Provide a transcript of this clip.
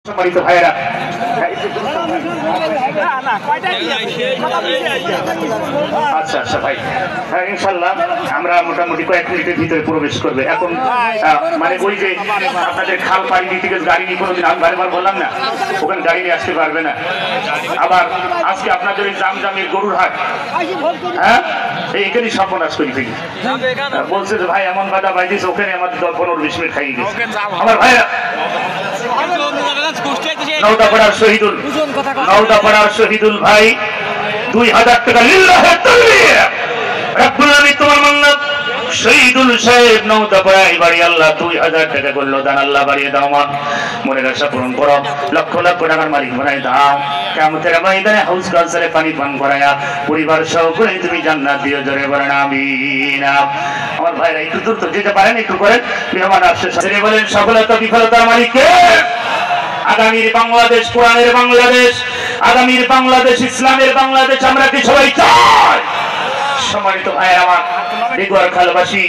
সম্মানিত ভাইয়েরা, আচ্ছা আচ্ছা ভাই, হ্যাঁ ইনশাল্লাহ আমরা মোটামুটি কয়েক মিনিটের ভিতরে প্রবেশ করবে। এখন মানে ওই যে আপনাদের খাল পাড়ি দিতে গেছে গাড়ি নিয়ে কোনোদিন আমি বারবার বললাম না, ওখানে গাড়ি নিয়ে আসতে পারবে না। আবার আজকে আপনাদের এই জামজামের গরুর হাট, হ্যাঁ এইখানেই সর্বনাশ করি থেকে বলছে যে ভাই এমন বাধা বাইদিস, ওখানে আমাদের 15-20 মিনিট খাইয়ে গেছে। আমার ভাইরা নওদাপাড়ার শহীদুল ভাই 2000 টাকা লিল্লাহে তাকবীর। রব্বুল আলামিন তোমার মান্নাত শহীদুল সাহেব নওদাপাড়ায় বাড়ি, আল্লাহ 2000 টাকা করলো দান, আল্লাহ বাড়িয়ে দাও, মা মনের আশা পূরণ করো, লক্ষ লক্ষ টাকার মালিক বানাই দাও, কিয়ামতের ময়দানে হাউস কাউসারে পানি পান করায়া পরিবার সহ করে তুমি জান্নাত দিও, জোরে বলেন আমিন। আমার ভাইরা একটু দূর তো যেতে পারেন, একটু করেন, মেহমান আসছে সাথে বলেন সফলতা বিফলতার মালিক কে? আগামীর বাংলাদেশ, কোরআনের বাংলাদেশ, আগামীর বাংলাদেশ, ইসলামের বাংলাদেশ আমরা কি সবাই চাই? সম্মানিত ভাইয়ের আমার, বেগুয়ার খালবাসী।